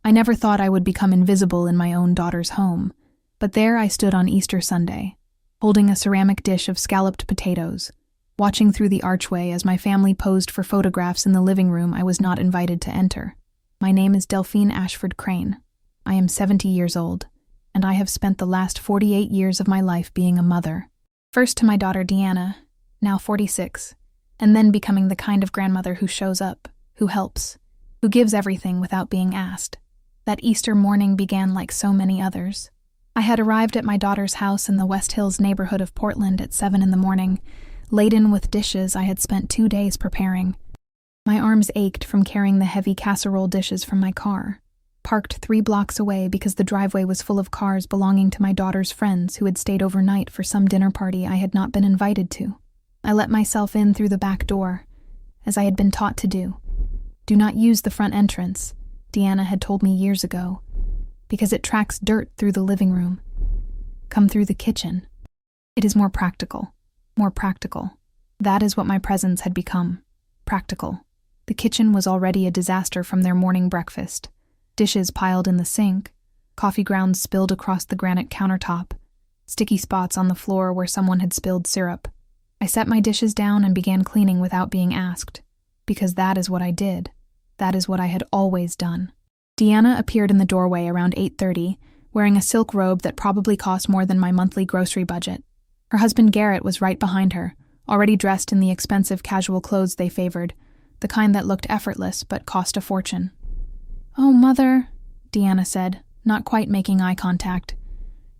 I never thought I would become invisible in my own daughter's home, but there I stood on Easter Sunday, holding a ceramic dish of scalloped potatoes, watching through the archway as my family posed for photographs in the living room I was not invited to enter. My name is Delphine Ashford Crane. I am 70 years old, and I have spent the last 48 years of my life being a mother. First to my daughter Deanna, now 46, and then becoming the kind of grandmother who shows up, who helps, who gives everything without being asked. That Easter morning began like so many others. I had arrived at my daughter's house in the West Hills neighborhood of Portland at 7 in the morning, laden with dishes I had spent 2 days preparing. My arms ached from carrying the heavy casserole dishes from my car, parked 3 blocks away because the driveway was full of cars belonging to my daughter's friends who had stayed overnight for some dinner party I had not been invited to. I let myself in through the back door, as I had been taught to do. Do not use the front entrance, Deanna had told me years ago, because it tracks dirt through the living room. Come through the kitchen. It is more practical. More practical. That is what my presence had become. Practical. The kitchen was already a disaster from their morning breakfast. Dishes piled in the sink, coffee grounds spilled across the granite countertop, sticky spots on the floor where someone had spilled syrup. I set my dishes down and began cleaning without being asked, because that is what I did. That is what I had always done. Deanna appeared in the doorway around 8:30, wearing a silk robe that probably cost more than my monthly grocery budget. Her husband Garrett was right behind her, already dressed in the expensive casual clothes they favored, the kind that looked effortless but cost a fortune. "Oh, Mother," Deanna said, not quite making eye contact.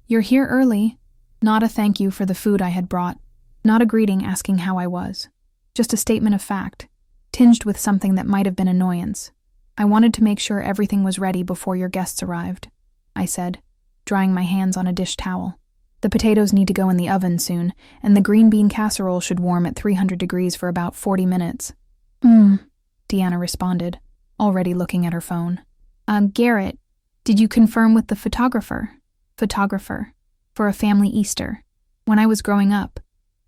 "You're here early." Not a thank you for the food I had brought, not a greeting asking how I was. Just a statement of fact, tinged with something that might have been annoyance. "I wanted to make sure everything was ready before your guests arrived," I said, drying my hands on a dish towel. "The potatoes need to go in the oven soon, and the green bean casserole should warm at 300 degrees for about 40 minutes. Deanna responded, already looking at her phone. Garrett, did you confirm with the photographer? Photographer. For a family Easter. When I was growing up,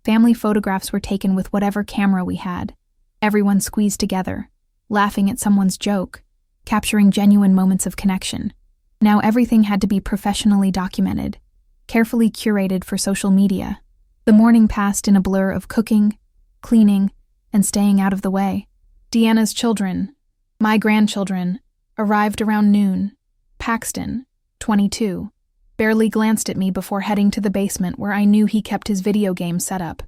family photographs were taken with whatever camera we had. Everyone squeezed together, laughing at someone's joke, capturing genuine moments of connection. Now everything had to be professionally documented, carefully curated for social media. The morning passed in a blur of cooking, cleaning, and staying out of the way. Deanna's children, my grandchildren, arrived around noon. Paxton, 22, barely glanced at me before heading to the basement where I knew he kept his video game set up.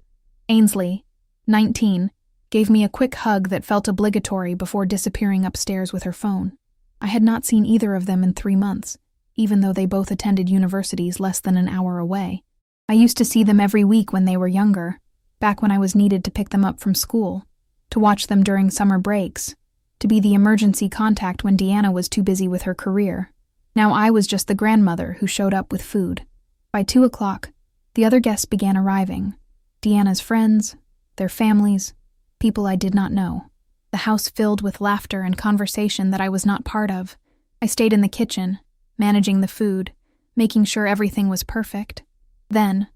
Ainsley, 19, gave me a quick hug that felt obligatory before disappearing upstairs with her phone. I had not seen either of them in 3 months, even though they both attended universities less than an hour away. I used to see them every week when they were younger, back when I was needed to pick them up from school, to watch them during summer breaks, to be the emergency contact when Deanna was too busy with her career. Now I was just the grandmother who showed up with food. By 2 o'clock, the other guests began arriving. Deanna's friends, their families, people I did not know. The house filled with laughter and conversation that I was not part of. I stayed in the kitchen, managing the food, making sure everything was perfect. Then,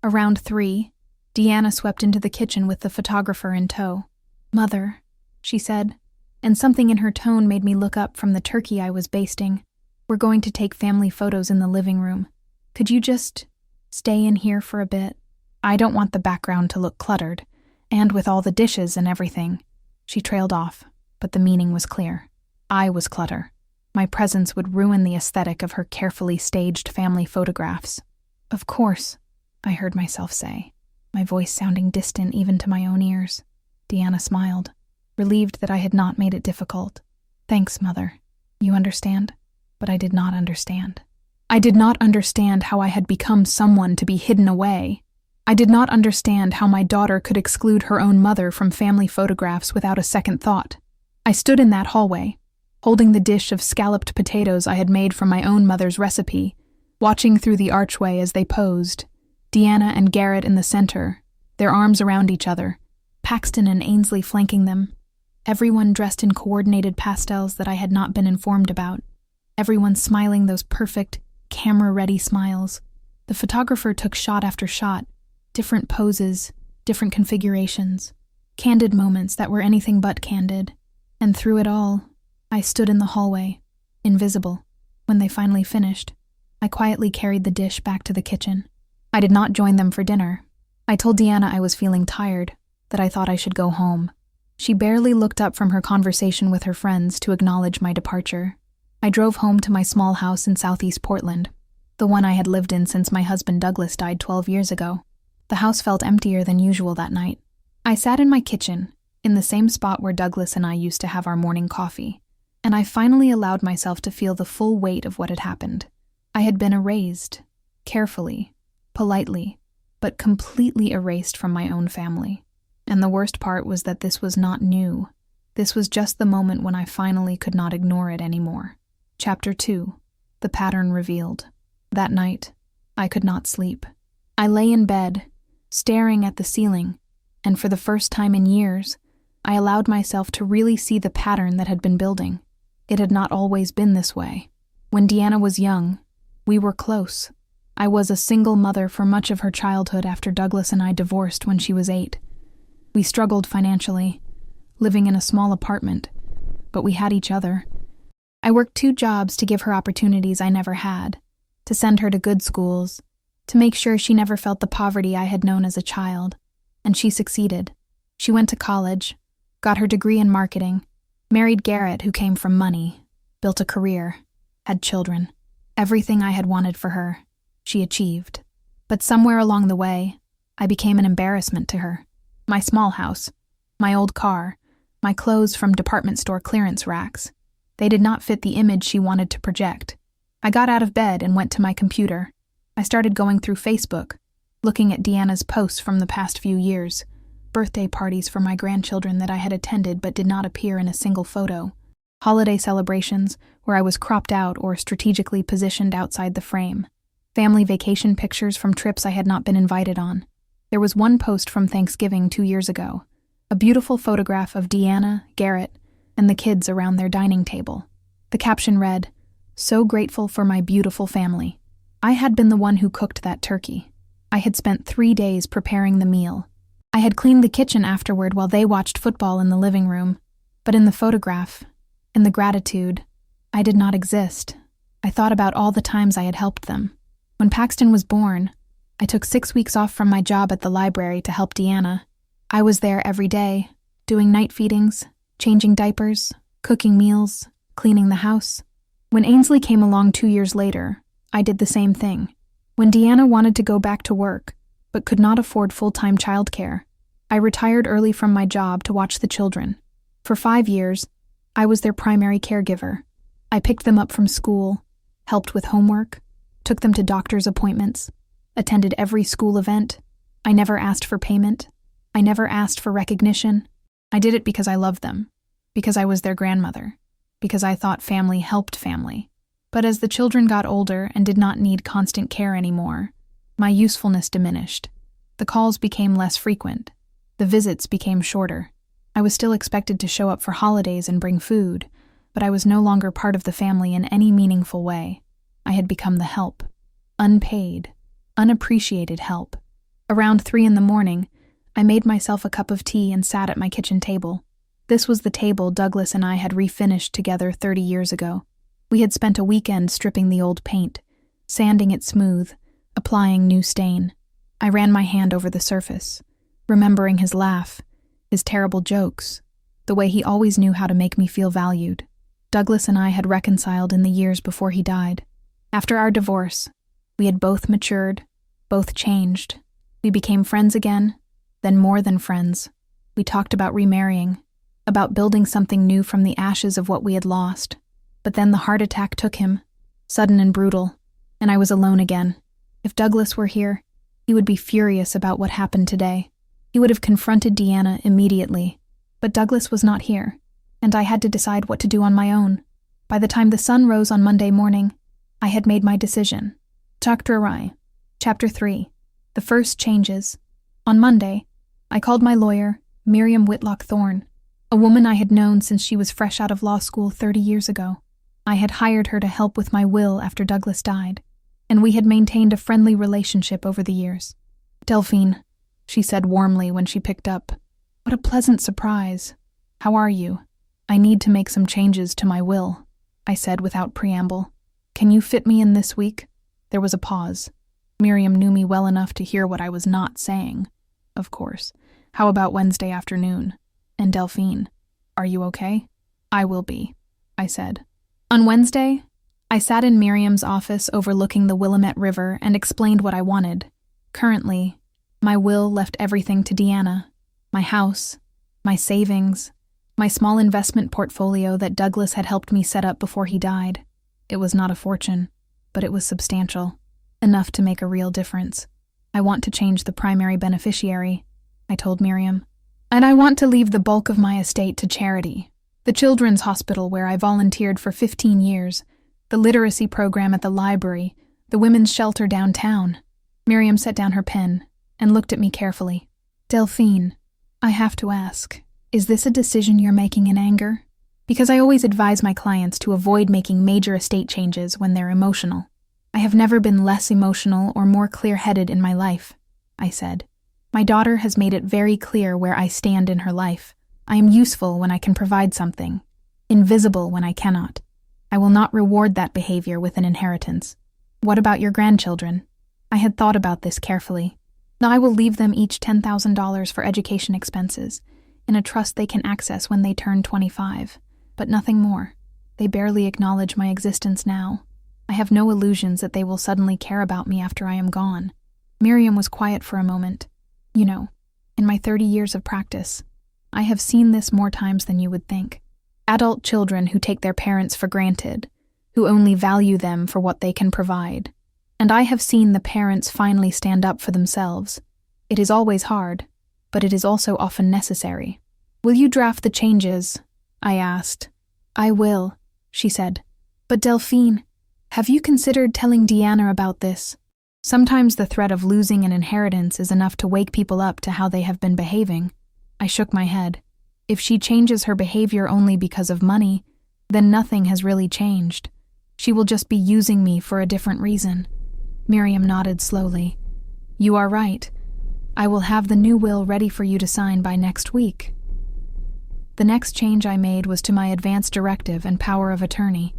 around 3, Deanna swept into the kitchen with the photographer in tow. "Mother," she said, and something in her tone made me look up from the turkey I was basting. "We're going to take family photos in the living room. Could you just stay in here for a bit? I don't want the background to look cluttered, and with all the dishes and everything." She trailed off, but the meaning was clear. I was clutter. My presence would ruin the aesthetic of her carefully staged family photographs. "Of course," I heard myself say, my voice sounding distant even to my own ears. Deanna smiled, relieved that I had not made it difficult. "Thanks, Mother. You understand?" But I did not understand. I did not understand how I had become someone to be hidden away. I did not understand how my daughter could exclude her own mother from family photographs without a second thought. I stood in that hallway, holding the dish of scalloped potatoes I had made from my own mother's recipe, watching through the archway as they posed, Deanna and Garrett in the center, their arms around each other, Paxton and Ainsley flanking them, everyone dressed in coordinated pastels that I had not been informed about, everyone smiling those perfect, camera-ready smiles. The photographer took shot after shot, different poses, different configurations, candid moments that were anything but candid. And through it all, I stood in the hallway, invisible. When they finally finished, I quietly carried the dish back to the kitchen. I did not join them for dinner. I told Deanna I was feeling tired, that I thought I should go home. She barely looked up from her conversation with her friends to acknowledge my departure. I drove home to my small house in southeast Portland, the one I had lived in since my husband Douglas died 12 years ago. The house felt emptier than usual that night. I sat in my kitchen, in the same spot where Douglas and I used to have our morning coffee, and I finally allowed myself to feel the full weight of what had happened. I had been erased, carefully, politely, but completely erased from my own family. And the worst part was that this was not new. This was just the moment when I finally could not ignore it anymore. Chapter 2. The Pattern Revealed. That night, I could not sleep. I lay in bed, staring at the ceiling, and for the first time in years, I allowed myself to really see the pattern that had been building. It had not always been this way. When Deanna was young, we were close. I was a single mother for much of her childhood after Douglas and I divorced when she was 8. We struggled financially, living in a small apartment, but we had each other. I worked 2 jobs to give her opportunities I never had, to send her to good schools, to make sure she never felt the poverty I had known as a child. And she succeeded. She went to college, got her degree in marketing, married Garrett, who came from money, built a career, had children. Everything I had wanted for her, she achieved. But somewhere along the way, I became an embarrassment to her. My small house, my old car, my clothes from department store clearance racks. They did not fit the image she wanted to project. I got out of bed and went to my computer. I started going through Facebook, looking at Deanna's posts from the past few years, birthday parties for my grandchildren that I had attended but did not appear in a single photo, holiday celebrations where I was cropped out or strategically positioned outside the frame, family vacation pictures from trips I had not been invited on. There was one post from Thanksgiving 2 years ago, a beautiful photograph of Deanna, Garrett, and the kids around their dining table. The caption read, "So grateful for my beautiful family." I had been the one who cooked that turkey. I had spent 3 days preparing the meal. I had cleaned the kitchen afterward while they watched football in the living room. But in the photograph, in the gratitude, I did not exist. I thought about all the times I had helped them. When Paxton was born, I took 6 weeks off from my job at the library to help Deanna. I was there every day, doing night feedings, changing diapers, cooking meals, cleaning the house. When Ainsley came along 2 years later, I did the same thing. When Deanna wanted to go back to work, but could not afford full-time childcare, I retired early from my job to watch the children. For 5 years, I was their primary caregiver. I picked them up from school, helped with homework, took them to doctor's appointments, attended every school event. I never asked for payment. I never asked for recognition. I did it because I loved them, because I was their grandmother, because I thought family helped family. But as the children got older and did not need constant care anymore, my usefulness diminished. The calls became less frequent. The visits became shorter. I was still expected to show up for holidays and bring food, but I was no longer part of the family in any meaningful way. I had become the help. Unpaid, unappreciated help. Around 3 a.m, I made myself a cup of tea and sat at my kitchen table. This was the table Douglas and I had refinished together 30 years ago. We had spent a weekend stripping the old paint, sanding it smooth, applying new stain. I ran my hand over the surface, remembering his laugh, his terrible jokes, the way he always knew how to make me feel valued. Douglas and I had reconciled in the years before he died. After our divorce, we had both matured, both changed. We became friends again, then more than friends. We talked about remarrying, about building something new from the ashes of what we had lost. But then the heart attack took him, sudden and brutal, and I was alone again. If Douglas were here, he would be furious about what happened today. He would have confronted Deanna immediately. But Douglas was not here, and I had to decide what to do on my own. By the time the sun rose on Monday morning, I had made my decision. Chapter 3. The First Changes. On Monday, I called my lawyer, Miriam Whitlock Thorne, a woman I had known since she was fresh out of law school 30 years ago. I had hired her to help with my will after Douglas died, and we had maintained a friendly relationship over the years. "Delphine," she said warmly when she picked up. "What a pleasant surprise. How are you? I need to make some changes to my will." I said without preamble. Can you fit me in this week? There was a pause. Miriam knew me well enough to hear what I was not saying. Of course. How about Wednesday afternoon? And Delphine, are you okay? I will be, I said. On Wednesday, I sat in Miriam's office overlooking the Willamette River and explained what I wanted. Currently, my will left everything to Deanna. My house, my savings, my small investment portfolio that Douglas had helped me set up before he died. It was not a fortune, but it was substantial, enough to make a real difference. I want to change the primary beneficiary, I told Miriam. And I want to leave the bulk of my estate to charity. The children's hospital where I volunteered for 15 years, the literacy program at the library, the women's shelter downtown. Miriam set down her pen and looked at me carefully. Delphine, I have to ask, is this a decision you're making in anger? Because I always advise my clients to avoid making major estate changes when they're emotional. I have never been less emotional or more clear-headed in my life, I said. My daughter has made it very clear where I stand in her life. I am useful when I can provide something, invisible when I cannot. I will not reward that behavior with an inheritance. What about your grandchildren? I had thought about this carefully. Now I will leave them each $10,000 for education expenses, in a trust they can access when they turn 25, but nothing more. They barely acknowledge my existence now. I have no illusions that they will suddenly care about me after I am gone. Miriam was quiet for a moment. You know, in my 30 years of practice, I have seen this more times than you would think. Adult children who take their parents for granted, who only value them for what they can provide. And I have seen the parents finally stand up for themselves. It is always hard, but it is also often necessary. Will you draft the changes? I asked. I will, she said. But Delphine, have you considered telling Deanna about this? Sometimes the threat of losing an inheritance is enough to wake people up to how they have been behaving. I shook my head. If she changes her behavior only because of money, then nothing has really changed. She will just be using me for a different reason. Miriam nodded slowly. You are right. I will have the new will ready for you to sign by next week. The next change I made was to my advance directive and power of attorney.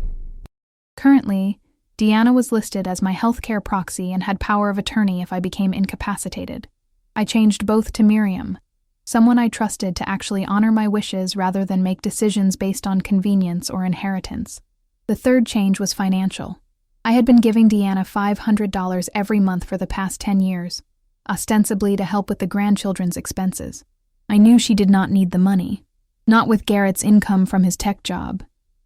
Currently, Deanna was listed as my healthcare proxy and had power of attorney if I became incapacitated. I changed both to Miriam, someone I trusted to actually honor my wishes rather than make decisions based on convenience or inheritance. The third change was financial. I had been giving Deanna $500 every month for the past 10 years, ostensibly to help with the grandchildren's expenses. I knew she did not need the money, not with Garrett's income from his tech job,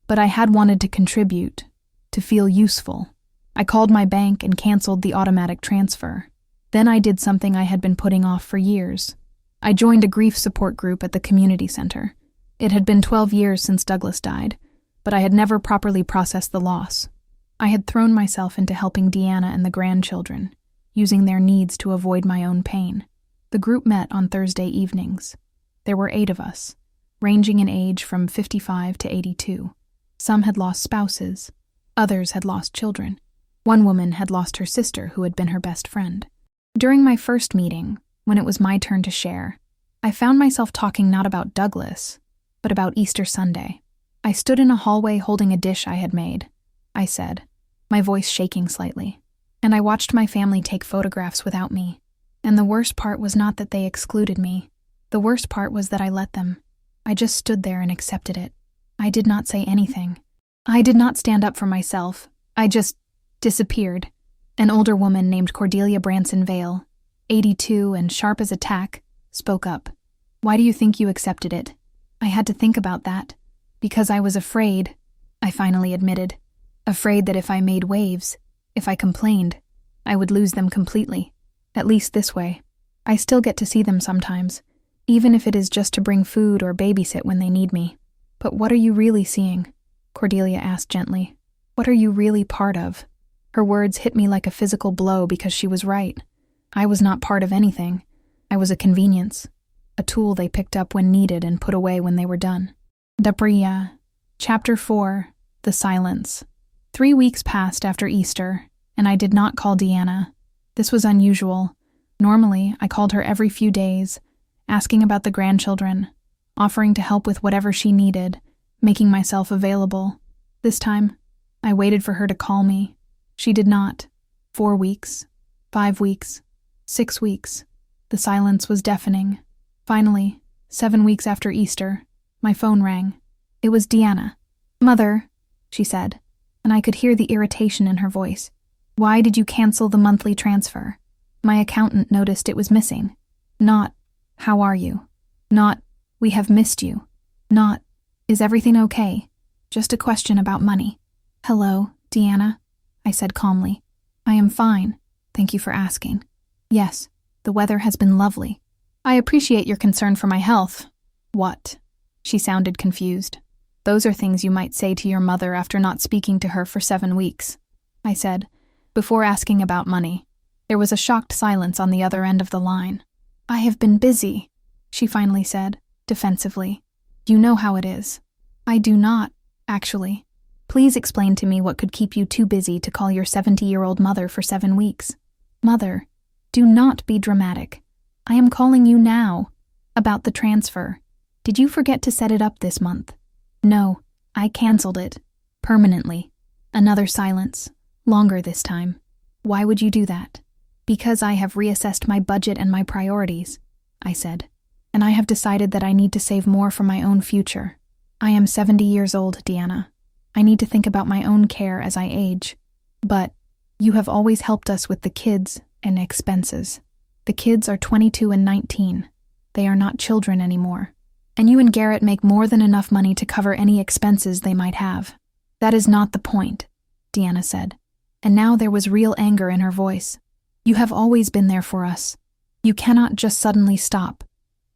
but I had wanted to contribute, to feel useful. I called my bank and canceled the automatic transfer. Then I did something I had been putting off for years. I joined a grief support group at the community center. It had been 12 years since Douglas died, but I had never properly processed the loss. I had thrown myself into helping Deanna and the grandchildren, using their needs to avoid my own pain. The group met on Thursday evenings. There were 8 of us, ranging in age from 55 to 82. Some had lost spouses. Others had lost children. One woman had lost her sister who had been her best friend. During my first meeting, when it was my turn to share, I found myself talking not about Douglas, but about Easter Sunday. I stood in a hallway holding a dish I had made. I said, my voice shaking slightly, and I watched my family take photographs without me. And the worst part was not that they excluded me. The worst part was that I let them. I just stood there and accepted it. I did not say anything. I did not stand up for myself. I just disappeared. An older woman named Cordelia Branson Vale, 82 and sharp as a tack, spoke up. Why do you think you accepted it? I had to think about that. Because I was afraid, I finally admitted. Afraid that if I made waves, if I complained, I would lose them completely. At least this way. I still get to see them sometimes, even if it is just to bring food or babysit when they need me. But what are you really seeing? Cordelia asked gently. What are you really part of? Her words hit me like a physical blow because she was right. I was not part of anything. I was a convenience, a tool they picked up when needed and put away when they were done. Dapriya. Chapter 4. The Silence. 3 weeks passed after Easter, and I did not call Deanna. This was unusual. Normally, I called her every few days, asking about the grandchildren, offering to help with whatever she needed, making myself available. This time, I waited for her to call me. She did not. 4 weeks, 5 weeks, 6 weeks. The silence was deafening. Finally, 7 weeks after Easter, my phone rang. It was Deanna. "Mother," she said, and I could hear the irritation in her voice. "Why did you cancel the monthly transfer?" My accountant noticed it was missing. Not, "How are you?" Not, "We have missed you." Not, "Is everything okay?" Just a question about money. "Hello, Deanna," I said calmly. "I am fine. Thank you for asking. Yes, the weather has been lovely. I appreciate your concern for my health." "What?" She sounded confused. "Those are things you might say to your mother after not speaking to her for 7 weeks, I said, before asking about money. There was a shocked silence on the other end of the line. "I have been busy," she finally said, defensively. "You know how it is." "I do not, actually. Please explain to me what could keep you too busy to call your 70-year-old mother for 7 weeks. Mother, do not be dramatic. I am calling you now. About the transfer. Did you forget to set it up this month?" "No, I canceled it. Permanently." Another silence, longer this time. "Why would you do that?" "Because I have reassessed my budget and my priorities," I said. "And I have decided that I need to save more for my own future. I am 70 years old, Deanna. I need to think about my own care as I age. But you have always helped us with the kids and expenses. The kids are 22 and 19. They are not children anymore. And you and Garrett make more than enough money to cover any expenses they might have." "That is not the point," Deanna said. And now there was real anger in her voice. "You have always been there for us. You cannot just suddenly stop."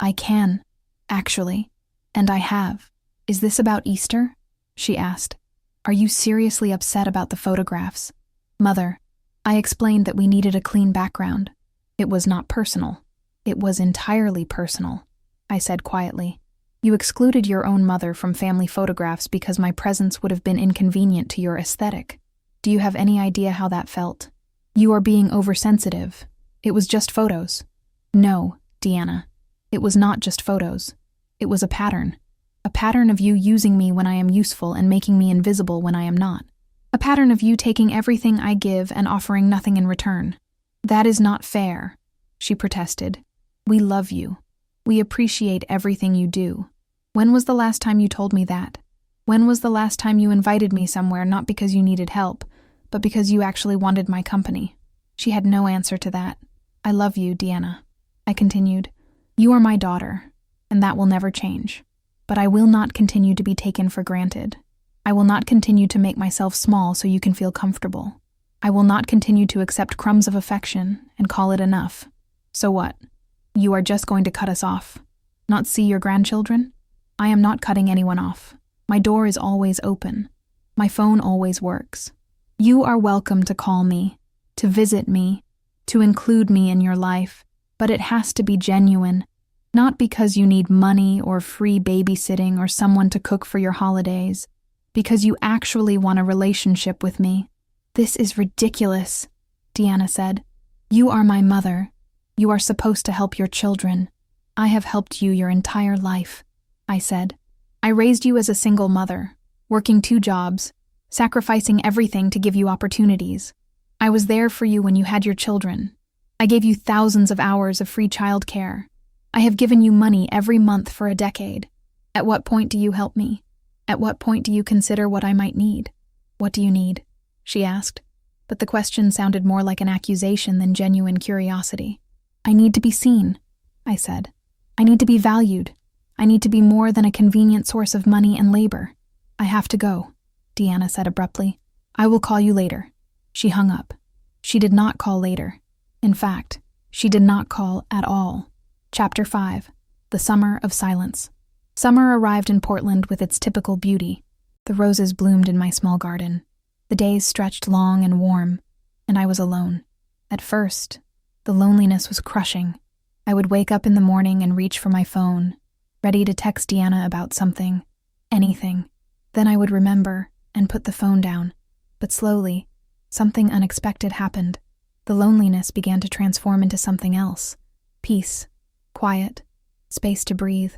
"I can, actually. And I have." "Is this about Easter?" she asked. "Are you seriously upset about the photographs?" "Mother, I explained that we needed a clean background. It was not personal. It was entirely personal," I said quietly. "You excluded your own mother from family photographs because my presence would have been inconvenient to your aesthetic. Do you have any idea how that felt? You are being oversensitive. It was just photos." "No, Deanna. It was not just photos. It was a pattern. A pattern of you using me when I am useful and making me invisible when I am not. A pattern of you taking everything I give and offering nothing in return." "That is not fair," she protested. "We love you. We appreciate everything you do. When was the last time you told me that? When was the last time you invited me somewhere not because you needed help, but because you actually wanted my company?" She had no answer to that. "I love you, Deanna," I continued. "You are my daughter, and that will never change. But I will not continue to be taken for granted. I will not continue to make myself small so you can feel comfortable. I will not continue to accept crumbs of affection and call it enough. So what? You are just going to cut us off? Not see your grandchildren? I am not cutting anyone off. My door is always open. My phone always works. You are welcome to call me, to visit me, to include me in your life, but it has to be genuine. Not because you need money or free babysitting or someone to cook for your holidays, because you actually want a relationship with me." "This is ridiculous," Deanna said. "You are my mother. You are supposed to help your children. I have helped you your entire life," I said. "I raised you as a single mother, working 2 jobs, sacrificing everything to give you opportunities. I was there for you when you had your children. I gave you thousands of hours of free childcare. I have given you money every month for a decade. At what point do you help me? At what point do you consider what I might need?" "What do you need?" she asked, but the question sounded more like an accusation than genuine curiosity. "I need to be seen," I said. "I need to be valued. I need to be more than a convenient source of money and labor. I have to go," Deanna said abruptly. "I will call you later." She hung up. She did not call later. In fact, she did not call at all. Chapter 5. The Summer of Silence. Summer arrived in Portland with its typical beauty. The roses bloomed in my small garden. The days stretched long and warm, and I was alone. At first, the loneliness was crushing. I would wake up in the morning and reach for my phone, ready to text Deanna about something, anything. Then I would remember and put the phone down. But slowly, something unexpected happened. The loneliness began to transform into something else. Peace, quiet, space to breathe.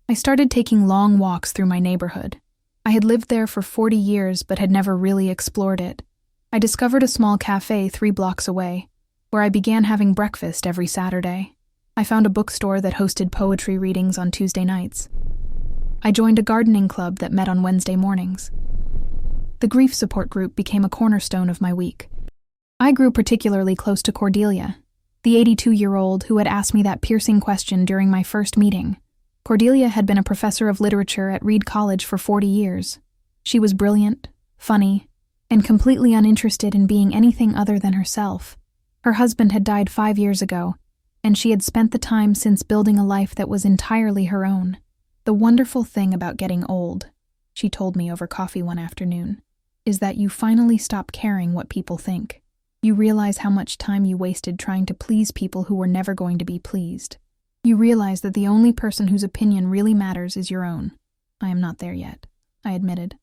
I started taking long walks through my neighborhood. I had lived there for 40 years but had never really explored it. I discovered a small cafe 3 blocks away, where I began having breakfast every Saturday. I found a bookstore that hosted poetry readings on Tuesday nights. I joined a gardening club that met on Wednesday mornings. The grief support group became a cornerstone of my week. I grew particularly close to Cordelia, the 82-year-old who had asked me that piercing question during my first meeting. Cordelia had been a professor of literature at Reed College for 40 years. She was brilliant, funny, and completely uninterested in being anything other than herself. Her husband had died 5 years ago, and she had spent the time since building a life that was entirely her own. The wonderful thing about getting old, she told me over coffee one afternoon, is that you finally stop caring what people think. You realize how much time you wasted trying to please people who were never going to be pleased. You realize that the only person whose opinion really matters is your own. I am not there yet, I admitted.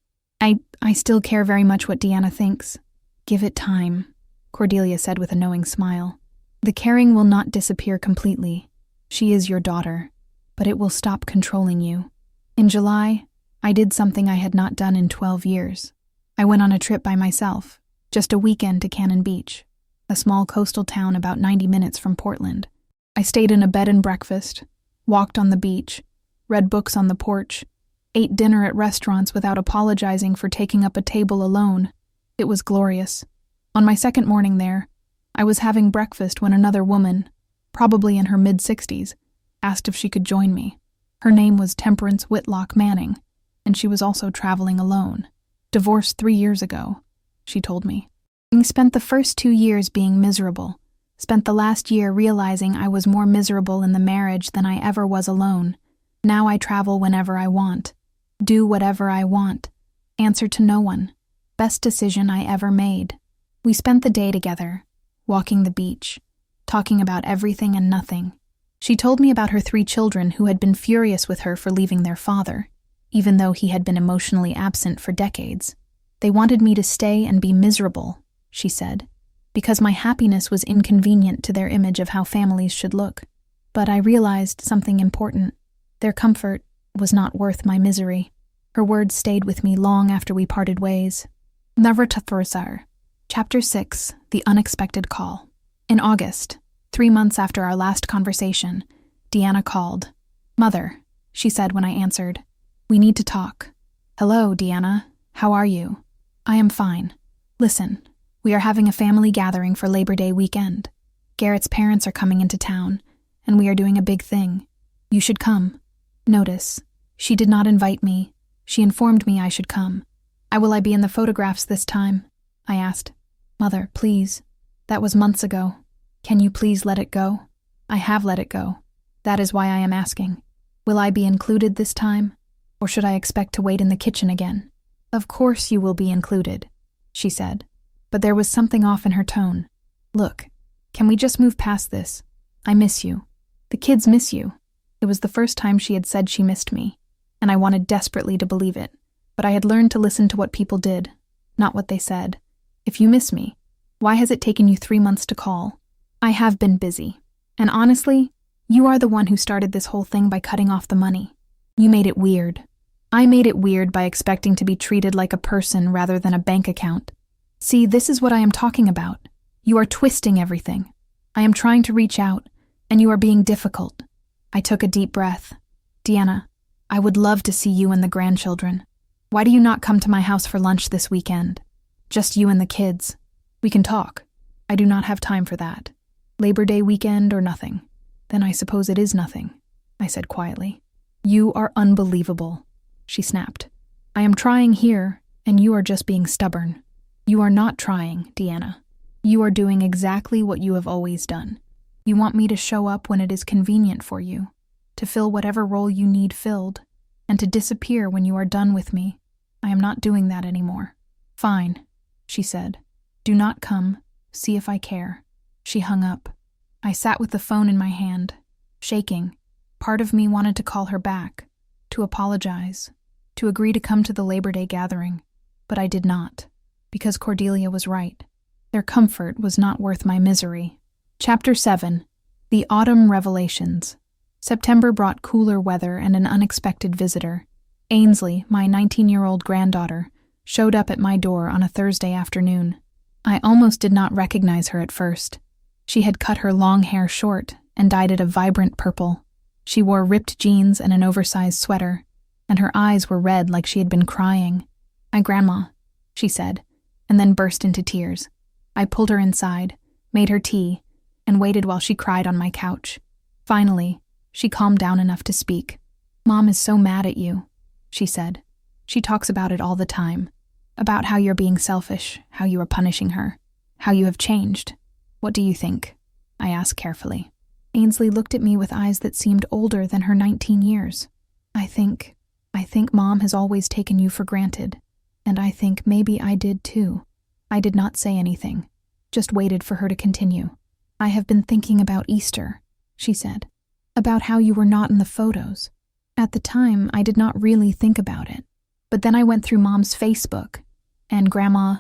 I still care very much what Deanna thinks. Give it time, Cordelia said with a knowing smile. The caring will not disappear completely. She is your daughter, but it will stop controlling you. In July, I did something I had not done in 12 years. I went on a trip by myself, just a weekend to Cannon Beach, a small coastal town about 90 minutes from Portland. I stayed in a bed and breakfast, walked on the beach, read books on the porch, ate dinner at restaurants without apologizing for taking up a table alone. It was glorious. On my second morning there, I was having breakfast when another woman, probably in her mid-60s, asked if she could join me. Her name was Temperance Whitlock Manning, and she was also traveling alone. Divorced 3 years ago, she told me. I spent the first 2 years being miserable, spent the last year realizing I was more miserable in the marriage than I ever was alone. Now I travel whenever I want, do whatever I want, answer to no one. Best decision I ever made. We spent the day together, walking the beach, talking about everything and nothing. She told me about her 3 children who had been furious with her for leaving their father, even though he had been emotionally absent for decades. They wanted me to stay and be miserable, she said, because my happiness was inconvenient to their image of how families should look. But I realized something important. Their comfort was not worth my misery. Her words stayed with me long after we parted ways. Navrathathurasar. Chapter 6, The Unexpected Call. In August, 3 months after our last conversation, Deanna called. "Mother," she said when I answered. "We need to talk." "Hello, Deanna. How are you?" "I am fine. Listen, we are having a family gathering for Labor Day weekend. Garrett's parents are coming into town, and we are doing a big thing. You should come." Notice, she did not invite me. She informed me I should come. Will I be in the photographs this time?" I asked. "Mother, please. That was months ago. Can you please let it go?" "I have let it go. That is why I am asking. Will I be included this time? Or should I expect to wait in the kitchen again?" "Of course you will be included," she said, but there was something off in her tone. "Look, can we just move past this? I miss you. The kids miss you." It was the first time she had said she missed me, and I wanted desperately to believe it, but I had learned to listen to what people did, not what they said. "If you miss me, why has it taken you 3 months to call?" "I have been busy, and honestly, you are the one who started this whole thing by cutting off the money. You made it weird. I made it weird by expecting to be treated like a person rather than a bank account. See, this is what I am talking about. You are twisting everything. I am trying to reach out, and you are being difficult." I took a deep breath. "Deanna, I would love to see you and the grandchildren. Why do you not come to my house for lunch this weekend? Just you and the kids. We can talk. I do not have time for that. Labor Day weekend or nothing." "Then I suppose it is nothing," I said quietly. "You are unbelievable," she snapped. "I am trying here, and you are just being stubborn." "You are not trying, Deanna. You are doing exactly what you have always done. You want me to show up when it is convenient for you, to fill whatever role you need filled, and to disappear when you are done with me. I am not doing that anymore." "Fine," she said. "Do not come. See if I care." She hung up. I sat with the phone in my hand, shaking. Part of me wanted to call her back, to apologize, to agree to come to the Labor Day gathering, but I did not, because Cordelia was right. Their comfort was not worth my misery. Chapter 7, The Autumn Revelations. September brought cooler weather and an unexpected visitor. Ainsley, my 19-year-old granddaughter, showed up at my door on a Thursday afternoon. I almost did not recognize her at first. She had cut her long hair short and dyed it a vibrant purple. She wore ripped jeans and an oversized sweater, and her eyes were red like she had been crying. "My grandma," she said, and then burst into tears. I pulled her inside, made her tea, and waited while she cried on my couch. Finally, she calmed down enough to speak. "Mom is so mad at you," she said. "She talks about it all the time. About how you're being selfish, how you are punishing her, how you have changed. What do you think?" I asked carefully. Ainsley looked at me with eyes that seemed older than her 19 years. I think Mom has always taken you for granted, and I think maybe I did too." I did not say anything, just waited for her to continue. "I have been thinking about Easter," she said, "about how you were not in the photos. At the time, I did not really think about it. But then I went through Mom's Facebook, and Grandma,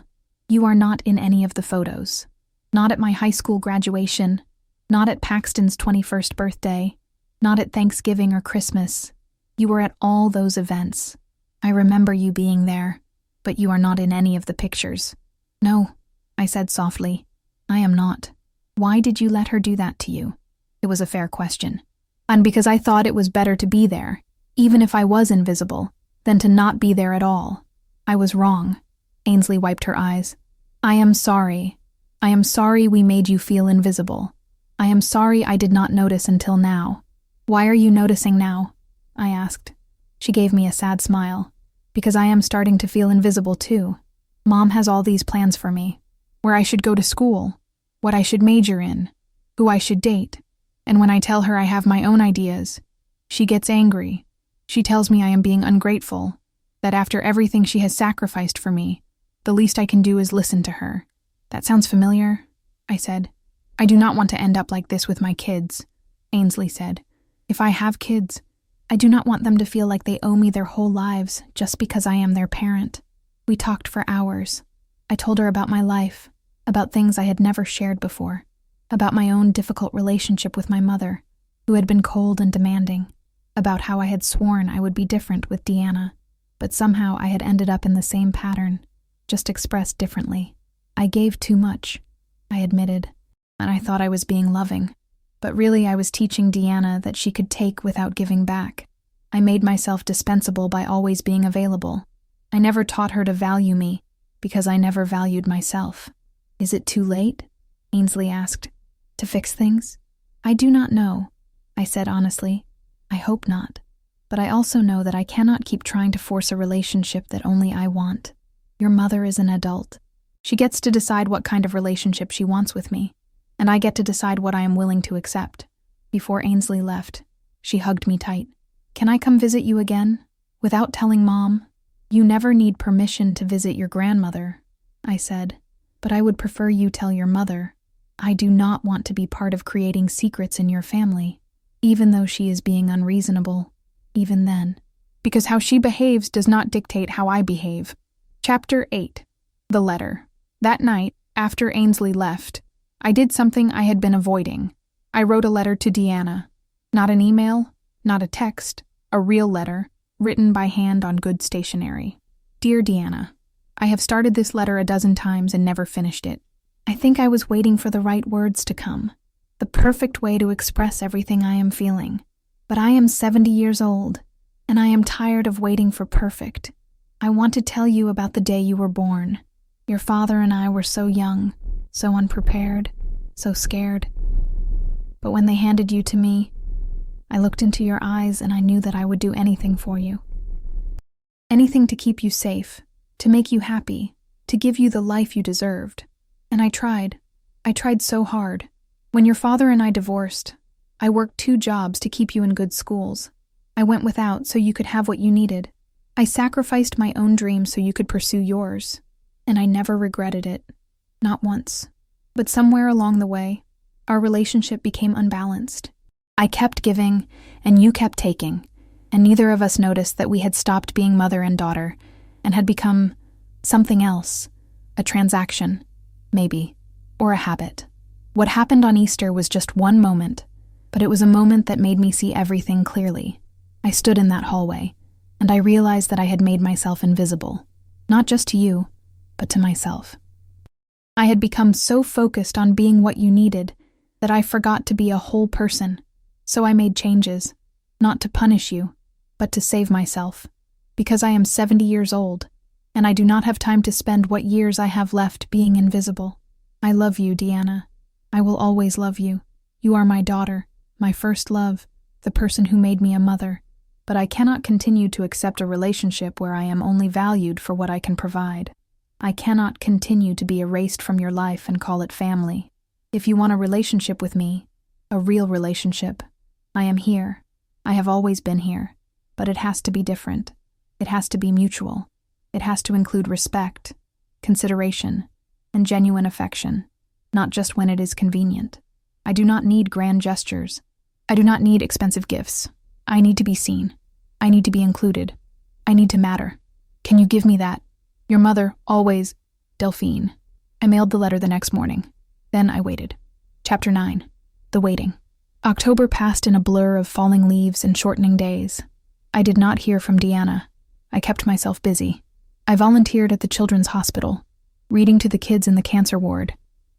you are not in any of the photos. Not at my high school graduation, not at Paxton's 21st birthday, not at Thanksgiving or Christmas. You were at all those events. I remember you being there, but you are not in any of the pictures." "No," I said softly. "I am not." "Why did you let her do that to you?" It was a fair question. "And because I thought it was better to be there, even if I was invisible, than to not be there at all. I was wrong." Ainsley wiped her eyes. "I am sorry. I am sorry we made you feel invisible. I am sorry I did not notice until now." "Why are you noticing now?" I asked. She gave me a sad smile. "Because I am starting to feel invisible too. Mom has all these plans for me. Where I should go to school, what I should major in, who I should date. And when I tell her I have my own ideas, she gets angry. She tells me I am being ungrateful, that after everything she has sacrificed for me, the least I can do is listen to her." "That sounds familiar," I said. "I do not want to end up like this with my kids," Ainsley said. "If I have kids, I do not want them to feel like they owe me their whole lives just because I am their parent." We talked for hours. I told her about my life, about things I had never shared before, about my own difficult relationship with my mother, who had been cold and demanding, about how I had sworn I would be different with Deanna, but somehow I had ended up in the same pattern, just expressed differently. I gave too much, I admitted, and I thought I was being loving. But really I was teaching Deanna that she could take without giving back. I made myself dispensable by always being available. I never taught her to value me, because I never valued myself. "Is it too late?" Ainsley asked. "To fix things?" "I do not know," I said honestly. "I hope not. But I also know that I cannot keep trying to force a relationship that only I want. Your mother is an adult. She gets to decide what kind of relationship she wants with me, and I get to decide what I am willing to accept." Before Ainsley left, she hugged me tight. "Can I come visit you again? Without telling Mom?" "You never need permission to visit your grandmother," I said, "but I would prefer you tell your mother. I do not want to be part of creating secrets in your family, even though she is being unreasonable, even then. Because how she behaves does not dictate how I behave." Chapter 8. The Letter. That night, after Ainsley left, I did something I had been avoiding. I wrote a letter to Deanna. Not an email, not a text, a real letter, written by hand on good stationery. "Dear Deanna, I have started this letter a dozen times and never finished it. I think I was waiting for the right words to come, the perfect way to express everything I am feeling. But I am 70 years old, and I am tired of waiting for perfect. I want to tell you about the day you were born. Your father and I were so young, so unprepared, so scared. But when they handed you to me, I looked into your eyes and I knew that I would do anything for you. Anything to keep you safe, to make you happy, to give you the life you deserved. And I tried. I tried so hard. When your father and I divorced, I worked 2 jobs to keep you in good schools. I went without so you could have what you needed. I sacrificed my own dreams so you could pursue yours. And I never regretted it. Not once. But somewhere along the way, our relationship became unbalanced. I kept giving, and you kept taking, and neither of us noticed that we had stopped being mother and daughter, and had become something else, a transaction, maybe, or a habit. What happened on Easter was just one moment, but it was a moment that made me see everything clearly. I stood in that hallway, and I realized that I had made myself invisible, not just to you, but to myself. I had become so focused on being what you needed that I forgot to be a whole person. So I made changes, not to punish you, but to save myself, because I am 70 years old, and I do not have time to spend what years I have left being invisible. I love you, Deanna. I will always love you. You are my daughter, my first love, the person who made me a mother. But I cannot continue to accept a relationship where I am only valued for what I can provide. I cannot continue to be erased from your life and call it family. If you want a relationship with me, a real relationship, I am here. I have always been here, but it has to be different. It has to be mutual. It has to include respect, consideration, and genuine affection, not just when it is convenient. I do not need grand gestures. I do not need expensive gifts. I need to be seen. I need to be included. I need to matter. Can you give me that? Your mother, always, Delphine. I mailed the letter the next morning. Then I waited. Chapter 9. The Waiting. October passed in a blur of falling leaves and shortening days. I did not hear from Deanna. I kept myself busy. I volunteered at the children's hospital, reading to the kids in the cancer ward.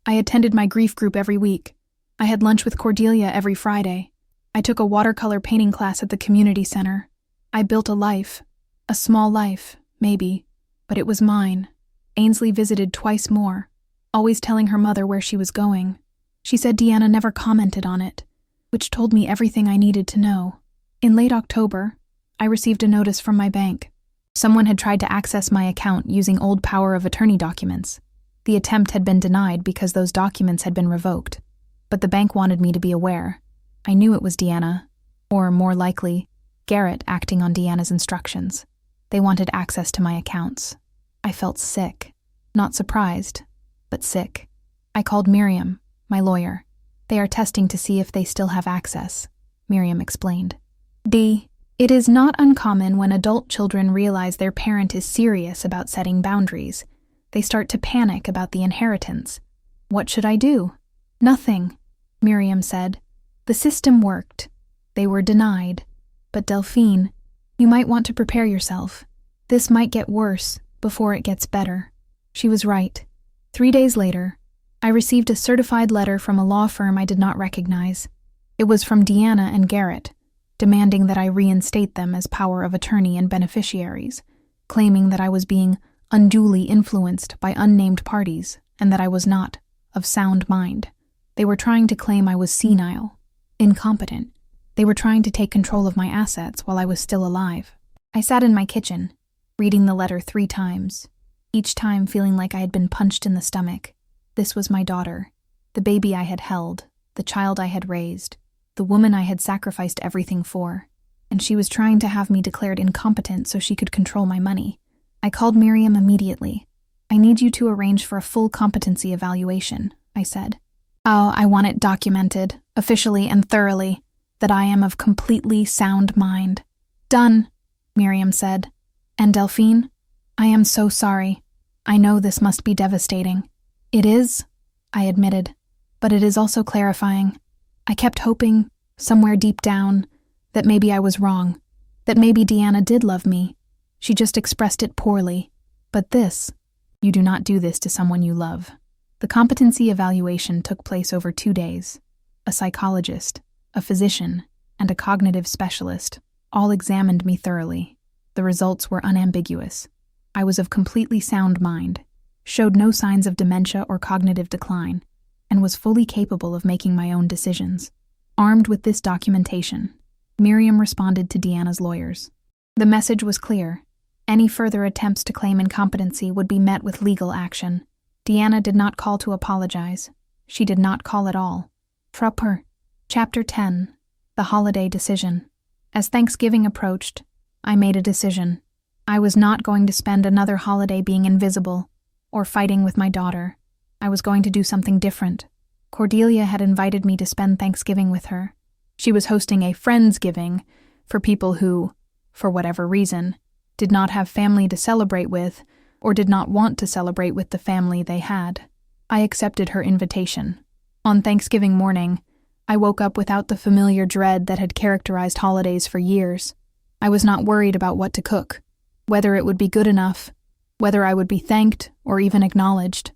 I attended my grief group every week. I had lunch with Cordelia every Friday. I took a watercolor painting class at the community center. I built a life. A small life, maybe, but it was mine. Ainsley visited twice more, always telling her mother where she was going. She said Deanna never commented on it, which told me everything I needed to know. In late October, I received a notice from my bank. Someone had tried to access my account using old power of attorney documents. The attempt had been denied because those documents had been revoked, but the bank wanted me to be aware. I knew it was Deanna, or more likely, Garrett acting on Deanna's instructions. They wanted access to my accounts. I felt sick. Not surprised, but sick. I called Miriam, my lawyer. They are testing to see if they still have access, Miriam explained. It is not uncommon when adult children realize their parent is serious about setting boundaries. They start to panic about the inheritance. What should I do? Nothing, Miriam said. The system worked. They were denied. But Delphine, you might want to prepare yourself. This might get worse before it gets better. She was right. 3 days later, I received a certified letter from a law firm I did not recognize. It was from Deanna and Garrett, demanding that I reinstate them as power of attorney and beneficiaries, claiming that I was being unduly influenced by unnamed parties and that I was not of sound mind. They were trying to claim I was senile, incompetent. They were trying to take control of my assets while I was still alive. I sat in my kitchen, reading the letter 3 times, each time feeling like I had been punched in the stomach. This was my daughter, the baby I had held, the child I had raised, the woman I had sacrificed everything for, and she was trying to have me declared incompetent so she could control my money. I called Miriam immediately. I need you to arrange for a full competency evaluation, I said. Oh, I want it documented, officially and thoroughly, that I am of completely sound mind. Done, Miriam said. And Delphine, I am so sorry. I know this must be devastating. It is, I admitted, but it is also clarifying. I kept hoping, somewhere deep down, that maybe I was wrong, that maybe Deanna did love me. She just expressed it poorly. But this, you do not do this to someone you love. The competency evaluation took place over 2 days. A psychologist, a physician, and a cognitive specialist all examined me thoroughly. The results were unambiguous. I was of completely sound mind, showed no signs of dementia or cognitive decline, and was fully capable of making my own decisions. Armed with this documentation, Miriam responded to Deanna's lawyers. The message was clear. Any further attempts to claim incompetency would be met with legal action. Deanna did not call to apologize. She did not call at all. Proper. Chapter 10. The Holiday Decision. As Thanksgiving approached, I made a decision. I was not going to spend another holiday being invisible or fighting with my daughter. I was going to do something different. Cordelia had invited me to spend Thanksgiving with her. She was hosting a Friendsgiving for people who, for whatever reason, did not have family to celebrate with or did not want to celebrate with the family they had. I accepted her invitation. On Thanksgiving morning, I woke up without the familiar dread that had characterized holidays for years. I was not worried about what to cook, whether it would be good enough, whether I would be thanked or even acknowledged.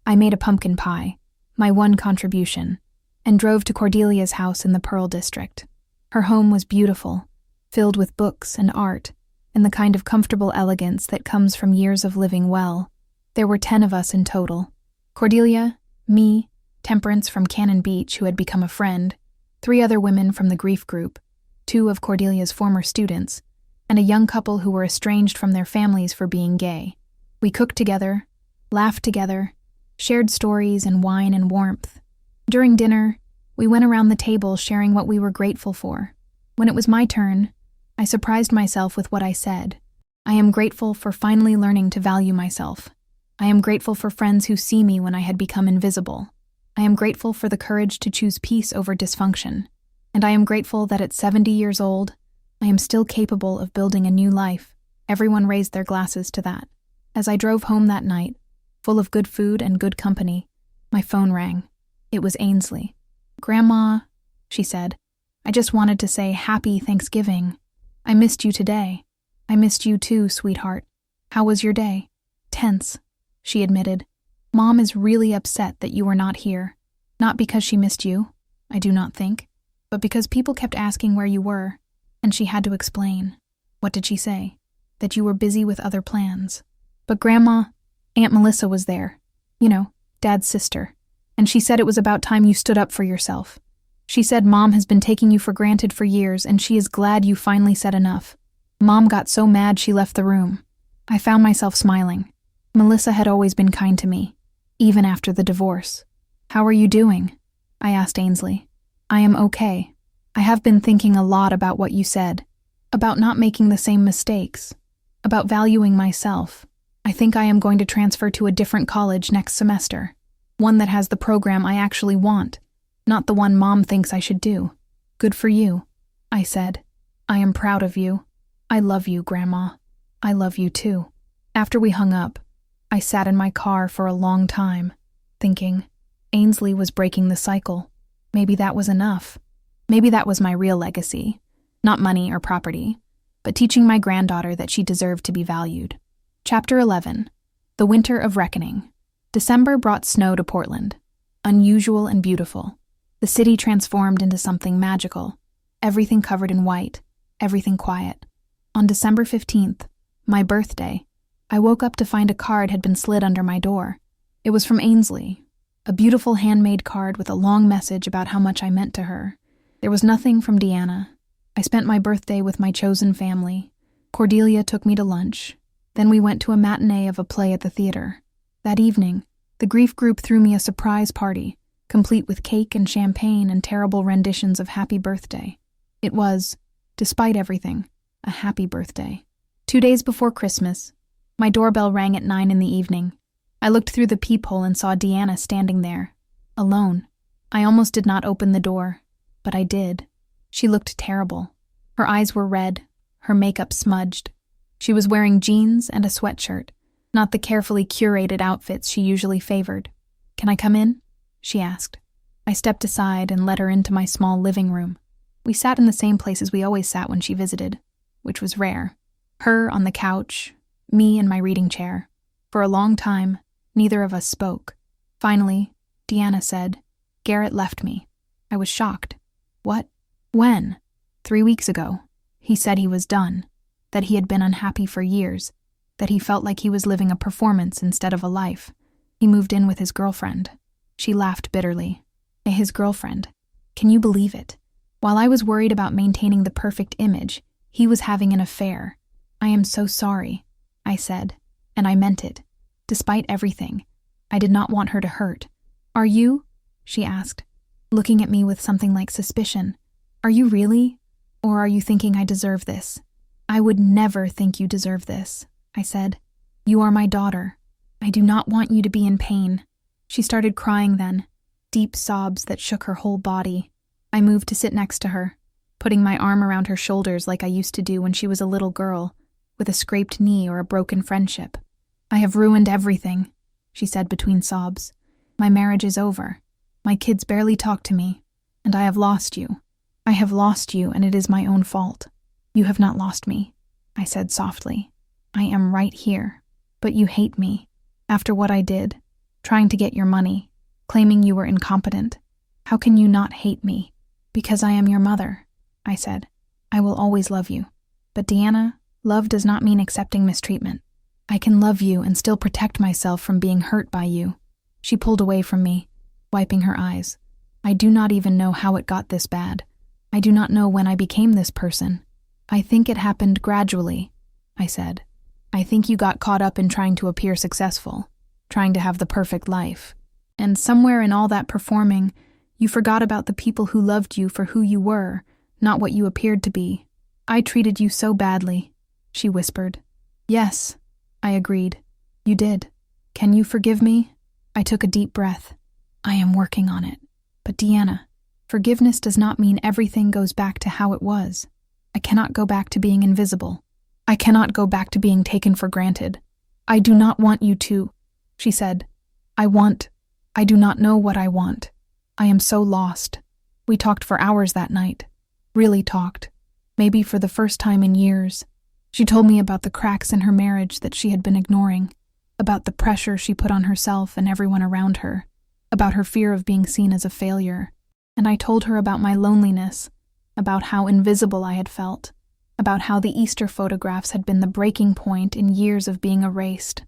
I made a pumpkin pie, my one contribution, and drove to Cordelia's house in the Pearl District. Her home was beautiful, filled with books and art, and the kind of comfortable elegance that comes from years of living well. There were 10 of us in total. Cordelia, me, Temperance from Cannon Beach, who had become a friend, 3 other women from the grief group, 2 of Cordelia's former students, and a young couple who were estranged from their families for being gay. We cooked together, laughed together, shared stories and wine and warmth. During dinner, we went around the table sharing what we were grateful for. When it was my turn, I surprised myself with what I said. I am grateful for finally learning to value myself. I am grateful for friends who see me when I had become invisible. I am grateful for the courage to choose peace over dysfunction. And I am grateful that at 70 years old, I am still capable of building a new life. Everyone raised their glasses to that. As I drove home that night, full of good food and good company, my phone rang. It was Ainsley. "Grandma," she said, "I just wanted to say Happy Thanksgiving. I missed you today." "I missed you too, sweetheart. How was your day?" "Tense," she admitted. "Mom is really upset that you were not here. Not because she missed you, I do not think, but because people kept asking where you were, and she had to explain." "What did she say?" "That you were busy with other plans." "But Grandma, Aunt Melissa was there. You know, Dad's sister. And she said it was about time you stood up for yourself. She said Mom has been taking you for granted for years, and she is glad you finally said enough. Mom got so mad she left the room." I found myself smiling. Melissa had always been kind to me, even after the divorce. "How are you doing?" I asked Ainsley. "I am okay. I have been thinking a lot about what you said, about not making the same mistakes, about valuing myself. I think I am going to transfer to a different college next semester, one that has the program I actually want, not the one Mom thinks I should do." "Good for you," I said. "I am proud of you. I love you, Grandma. I love you too." After we hung up, I sat in my car for a long time, thinking, Ainsley was breaking the cycle. Maybe that was enough. Maybe that was my real legacy, not money or property, but teaching my granddaughter that she deserved to be valued. Chapter 11. The Winter of Reckoning. December brought snow to Portland. Unusual and beautiful. The city transformed into something magical. Everything covered in white. Everything quiet. On December 15th, my birthday, I woke up to find a card had been slid under my door. It was from Ainsley. A beautiful handmade card with a long message about how much I meant to her. There was nothing from Deanna. I spent my birthday with my chosen family. Cordelia took me to lunch. Then we went to a matinee of a play at the theater. That evening, the grief group threw me a surprise party, complete with cake and champagne and terrible renditions of Happy Birthday. It was, despite everything, a happy birthday. 2 days before Christmas, my doorbell rang at 9 in the evening. I looked through the peephole and saw Deanna standing there, alone. I almost did not open the door, but I did. She looked terrible. Her eyes were red, her makeup smudged. She was wearing jeans and a sweatshirt, not the carefully curated outfits she usually favored. "Can I come in?" she asked. I stepped aside and led her into my small living room. We sat in the same places we always sat when she visited, which was rare. Her on the couch, me in my reading chair. For a long time, neither of us spoke. Finally, Deanna said, "Garrett left me." I was shocked. "What? When?" 3 weeks ago. He said he was done, that he had been unhappy for years, that he felt like he was living a performance instead of a life. He moved in with his girlfriend. She laughed bitterly. His girlfriend. Can you believe it? While I was worried about maintaining the perfect image, he was having an affair. "I am so sorry," I said, and I meant it. Despite everything, I did not want her to hurt. "Are you?" she asked, looking at me with something like suspicion. "Are you really? Or are you thinking I deserve this?" "I would never think you deserve this," I said. "You are my daughter. I do not want you to be in pain." She started crying then, deep sobs that shook her whole body. I moved to sit next to her, putting my arm around her shoulders like I used to do when she was a little girl, with a scraped knee or a broken friendship. "I have ruined everything," she said between sobs. "My marriage is over. My kids barely talk to me, and I have lost you. I have lost you, and it is my own fault." You have not lost me, I said softly. I am right here. But you hate me. After what I did, trying to get your money, claiming you were incompetent. How can you not hate me? Because I am your mother, I said. I will always love you. But Deanna, love does not mean accepting mistreatment. I can love you and still protect myself from being hurt by you. She pulled away from me, wiping her eyes. I do not even know how it got this bad. I do not know when I became this person. I think it happened gradually, I said. I think you got caught up in trying to appear successful, trying to have the perfect life. And somewhere in all that performing, you forgot about the people who loved you for who you were, not what you appeared to be. I treated you so badly, she whispered. Yes, I agreed. You did. Can you forgive me? I took a deep breath. I am working on it. But Deanna, forgiveness does not mean everything goes back to how it was. I cannot go back to being invisible. I cannot go back to being taken for granted. I do not want you to, she said. I do not know what I want. I am so lost. We talked for hours that night. Really talked. Maybe for the first time in years. She told me about the cracks in her marriage that she had been ignoring, about the pressure she put on herself and everyone around her, about her fear of being seen as a failure. And I told her about my loneliness, about how invisible I had felt, about how the Easter photographs had been the breaking point in years of being erased.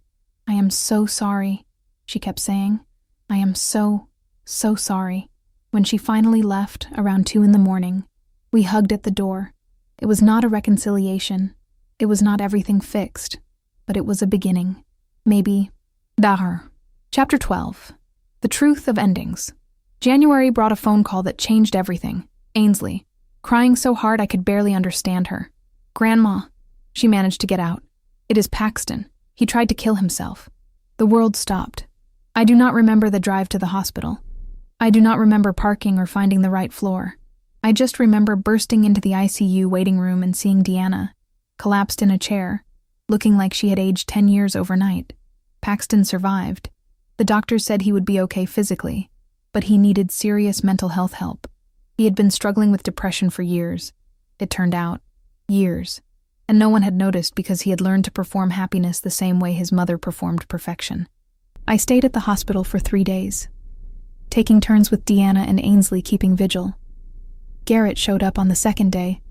I am so sorry, she kept saying. I am so sorry. When she finally left, around 2 a.m, we hugged at the door. It was not a reconciliation. It was not everything fixed, but it was a beginning. Maybe. Dahar. Chapter 12. The Truth of Endings. January brought a phone call that changed everything. Ainsley, crying so hard I could barely understand her. Grandma. She managed to get out. It is Paxton. He tried to kill himself. The world stopped. I do not remember the drive to the hospital. I do not remember parking or finding the right floor. I just remember bursting into the ICU waiting room and seeing Deanna, collapsed in a chair, looking like she had aged 10 years overnight. Paxton survived. The doctors said he would be okay physically, but he needed serious mental health help. He had been struggling with depression for years. It turned out, years. And no one had noticed because he had learned to perform happiness the same way his mother performed perfection. I stayed at the hospital for 3 days, taking turns with Deanna and Ainsley keeping vigil. Garrett showed up on the 2nd day,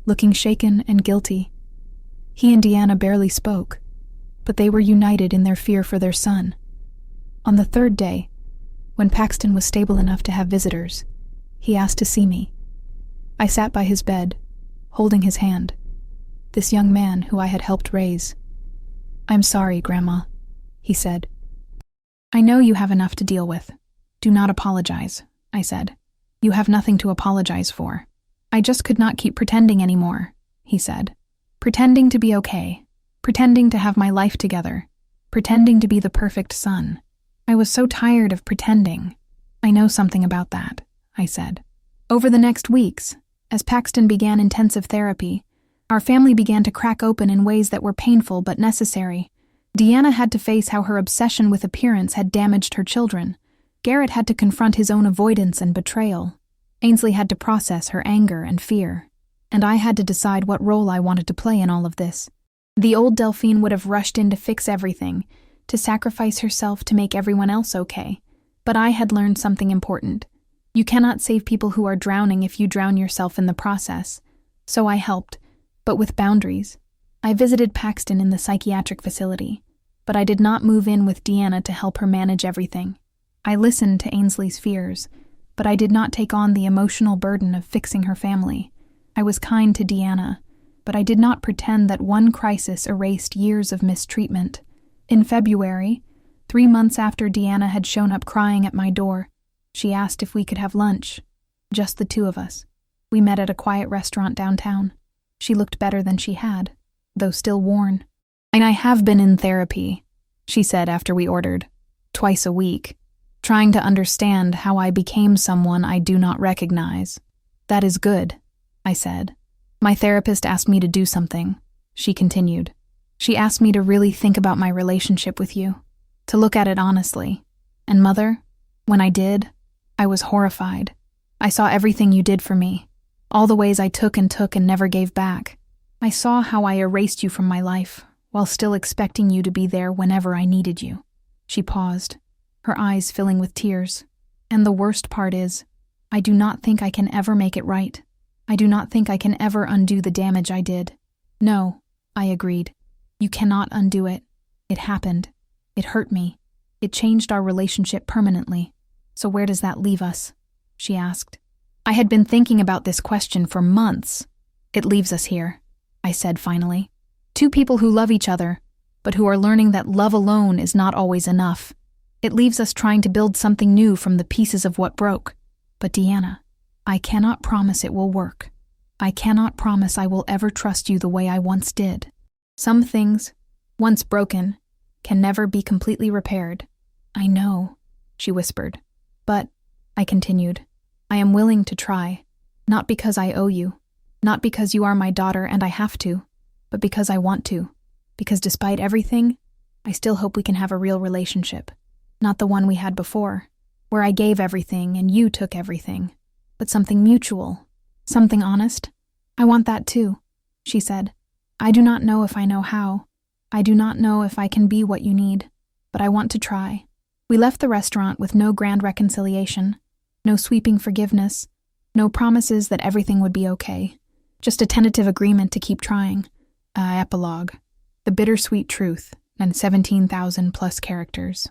looking shaken and guilty. He and Deanna barely spoke, but they were united in their fear for their son. On the 3rd day, when Paxton was stable enough to have visitors, he asked to see me. I sat by his bed, holding his hand, this young man who I had helped raise. "I'm sorry, Grandma," he said. "I know you have enough to deal with. Do not apologize," I said. "You have nothing to apologize for." "I just could not keep pretending anymore," he said. "Pretending to be okay, pretending to have my life together, pretending to be the perfect son. I was so tired of pretending." "I know something about that," I said. Over the next weeks, as Paxton began intensive therapy, our family began to crack open in ways that were painful but necessary. Deanna had to face how her obsession with appearance had damaged her children. Garrett had to confront his own avoidance and betrayal. Ainsley had to process her anger and fear. And I had to decide what role I wanted to play in all of this. The old Delphine would have rushed in to fix everything, to sacrifice herself to make everyone else okay. But I had learned something important. You cannot save people who are drowning if you drown yourself in the process. So I helped, but with boundaries. I visited Paxton in the psychiatric facility, but I did not move in with Deanna to help her manage everything. I listened to Ainsley's fears, but I did not take on the emotional burden of fixing her family. I was kind to Deanna, but I did not pretend that one crisis erased years of mistreatment. In February, 3 months after Deanna had shown up crying at my door, she asked if we could have lunch. Just the 2 of us. We met at a quiet restaurant downtown. She looked better than she had, though still worn. "And I have been in therapy," she said after we ordered, "twice a week, trying to understand how I became someone I do not recognize." "That is good," I said. "My therapist asked me to do something," she continued. "She asked me to really think about my relationship with you, to look at it honestly. And Mother, when I did, I was horrified. I saw everything you did for me, all the ways I took and never gave back. I saw how I erased you from my life, while still expecting you to be there whenever I needed you." She paused, her eyes filling with tears. "And the worst part is, I do not think I can ever make it right. I do not think I can ever undo the damage I did." "No," I agreed. "You cannot undo it. It happened. It hurt me. It changed our relationship permanently. So where does that leave us?" she asked. I had been thinking about this question for months. "It leaves us here," I said finally. "Two people who love each other, but who are learning that love alone is not always enough. It leaves us trying to build something new from the pieces of what broke. But Deanna, I cannot promise it will work. I cannot promise I will ever trust you the way I once did. Some things, once broken, can never be completely repaired." "I know," she whispered. "But," I continued, "I am willing to try. Not because I owe you. Not because you are my daughter and I have to. But because I want to. Because despite everything, I still hope we can have a real relationship. Not the one we had before, where I gave everything and you took everything. But something mutual. Something honest. I want that too," she said. "I do not know if I know how. I do not know if I can be what you need. But I want to try." We left the restaurant with no grand reconciliation, no sweeping forgiveness, no promises that everything would be okay. Just a tentative agreement to keep trying. Epilogue. The bittersweet truth, and 17,000 plus characters.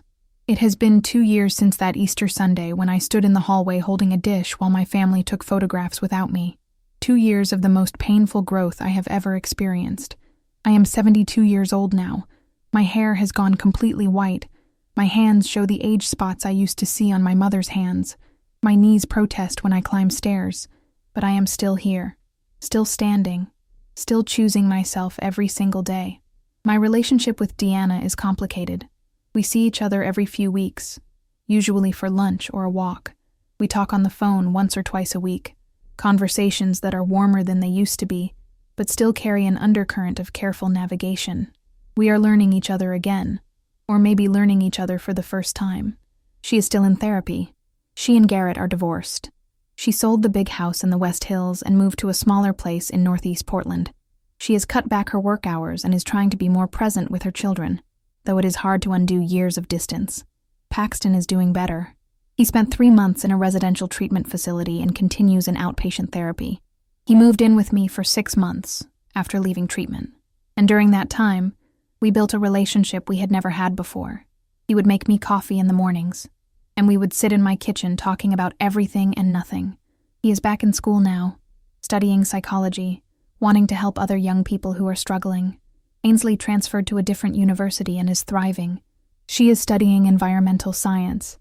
It has been 2 years since that Easter Sunday when I stood in the hallway holding a dish while my family took photographs without me. 2 years of the most painful growth I have ever experienced. I am 72 years old now. My hair has gone completely white. My hands show the age spots I used to see on my mother's hands. My knees protest when I climb stairs. But I am still here. Still standing. Still choosing myself every single day. My relationship with Deanna is complicated. We see each other every few weeks, usually for lunch or a walk. We talk on the phone once or twice a week. Conversations that are warmer than they used to be, but still carry an undercurrent of careful navigation. We are learning each other again, or maybe learning each other for the first time. She is still in therapy. She and Garrett are divorced. She sold the big house in the West Hills and moved to a smaller place in Northeast Portland. She has cut back her work hours and is trying to be more present with her children, though it is hard to undo years of distance. Paxton is doing better. He spent 3 months in a residential treatment facility and continues in outpatient therapy. He moved in with me for 6 months after leaving treatment, and during that time, we built a relationship we had never had before. He would make me coffee in the mornings, and we would sit in my kitchen talking about everything and nothing. He is back in school now, studying psychology, wanting to help other young people who are struggling. Ainsley transferred to a different university and is thriving. She is studying environmental science,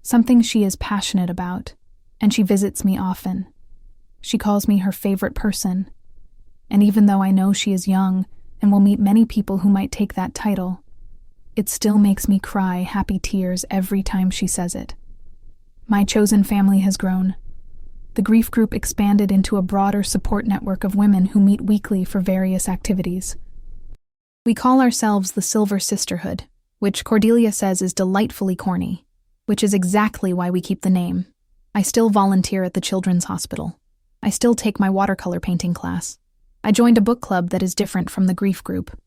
something she is passionate about, and she visits me often. She calls me her favorite person, and even though I know she is young and will meet many people who might take that title, it still makes me cry happy tears every time she says it. My chosen family has grown. The grief group expanded into a broader support network of women who meet weekly for various activities. We call ourselves the Silver Sisterhood, which Cordelia says is delightfully corny, which is exactly why we keep the name. I still volunteer at the Children's Hospital. I still take my watercolor painting class. I joined a book club that is different from the grief group,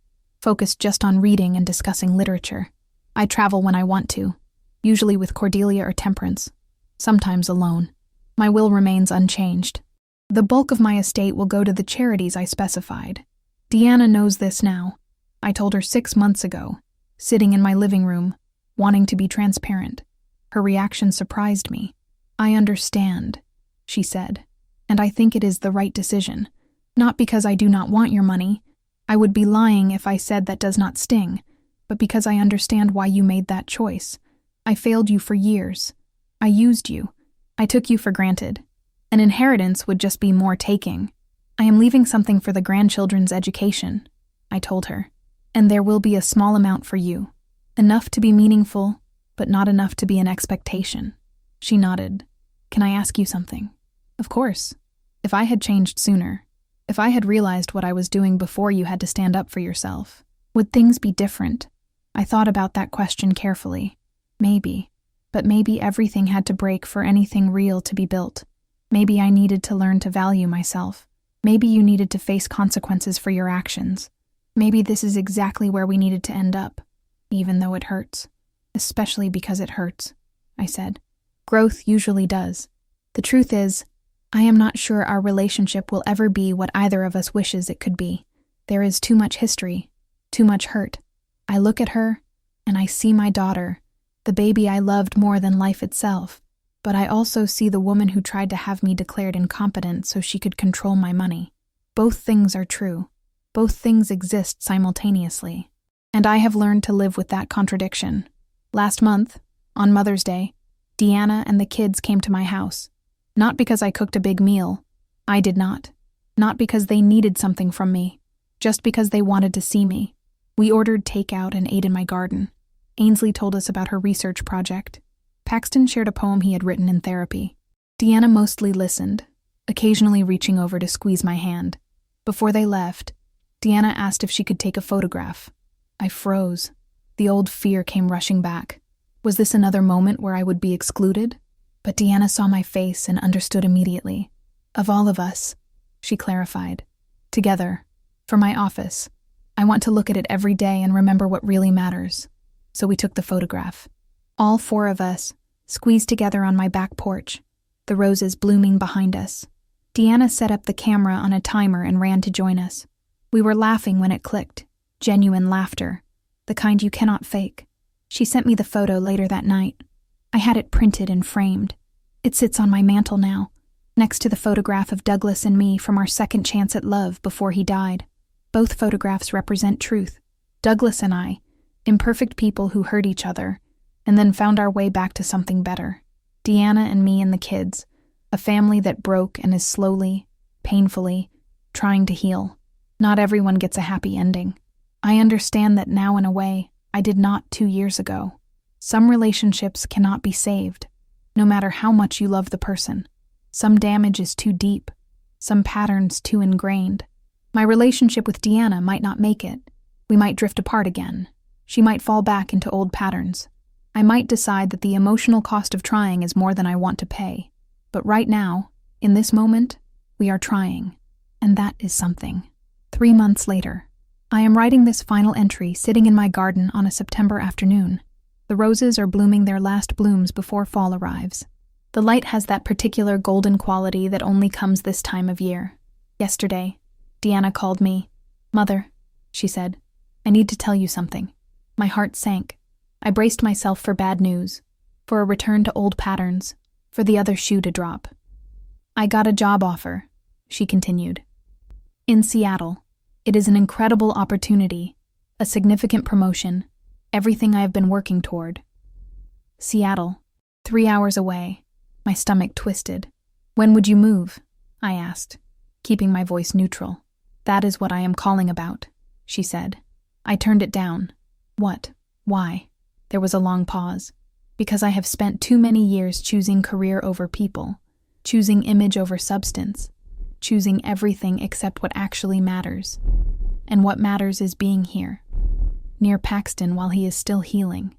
focused just on reading and discussing literature. I travel when I want to, usually with Cordelia or Temperance, sometimes alone. My will remains unchanged. The bulk of my estate will go to the charities I specified. Deanna knows this now. I told her 6 months ago, sitting in my living room, wanting to be transparent. Her reaction surprised me. "I understand," she said, "and I think it is the right decision. Not because I do not want your money. I would be lying if I said that does not sting, but because I understand why you made that choice. I failed you for years. I used you. I took you for granted. An inheritance would just be more taking. I am leaving something for the grandchildren's education," I told her, "and there will be a small amount for you. Enough to be meaningful, but not enough to be an expectation." She nodded. "Can I ask you something?" "Of course. If I had changed sooner, if I had realized what I was doing before you had to stand up for yourself, would things be different?" I thought about that question carefully. Maybe. But maybe everything had to break for anything real to be built. Maybe I needed to learn to value myself. Maybe you needed to face consequences for your actions. Maybe this is exactly where we needed to end up, even though it hurts. Especially because it hurts, I said. Growth usually does. The truth is, I am not sure our relationship will ever be what either of us wishes it could be. There is too much history, too much hurt. I look at her, and I see my daughter, the baby I loved more than life itself. But I also see the woman who tried to have me declared incompetent so she could control my money. Both things are true. Both things exist simultaneously. And I have learned to live with that contradiction. Last month, on Mother's Day, Deanna and the kids came to my house. Not because I cooked a big meal. I did not. Not because they needed something from me. Just because they wanted to see me. We ordered takeout and ate in my garden. Ainsley told us about her research project. Paxton shared a poem he had written in therapy. Deanna mostly listened, occasionally reaching over to squeeze my hand. Before they left, Deanna asked if she could take a photograph. I froze. The old fear came rushing back. Was this another moment where I would be excluded? But Deanna saw my face and understood immediately. Of all of us, she clarified. Together, for my office. I want to look at it every day and remember what really matters. So we took the photograph. All four of us, squeezed together on my back porch, the roses blooming behind us. Deanna set up the camera on a timer and ran to join us. We were laughing when it clicked. Genuine laughter. The kind you cannot fake. She sent me the photo later that night. I had it printed and framed. It sits on my mantle now, next to the photograph of Douglas and me from our second chance at love before he died. Both photographs represent truth. Douglas and I, imperfect people who hurt each other, and then found our way back to something better. Deanna and me and the kids, a family that broke and is slowly, painfully, trying to heal. Not everyone gets a happy ending. I understand that now in a way I did not 2 years ago. Some relationships cannot be saved, no matter how much you love the person. Some damage is too deep, some patterns too ingrained. My relationship with Deanna might not make it. We might drift apart again. She might fall back into old patterns. I might decide that the emotional cost of trying is more than I want to pay. But right now, in this moment, we are trying. And that is something. 3 months later, I am writing this final entry sitting in my garden on a September afternoon. The roses are blooming their last blooms before fall arrives. The light has that particular golden quality that only comes this time of year. Yesterday, Deanna called me. "Mother," she said, "I need to tell you something." My heart sank. I braced myself for bad news, for a return to old patterns, for the other shoe to drop. "I got a job offer," she continued. "In Seattle. It is an incredible opportunity, a significant promotion, everything I have been working toward." Seattle, 3 hours away. My stomach twisted. "When would you move?" I asked, keeping my voice neutral. "That is what I am calling about," she said. I turned it down. "What? Why?" There was a long pause. "Because I have spent too many years choosing career over people, choosing image over substance, choosing everything except what actually matters. And what matters is being here. Near Paxton while he is still healing.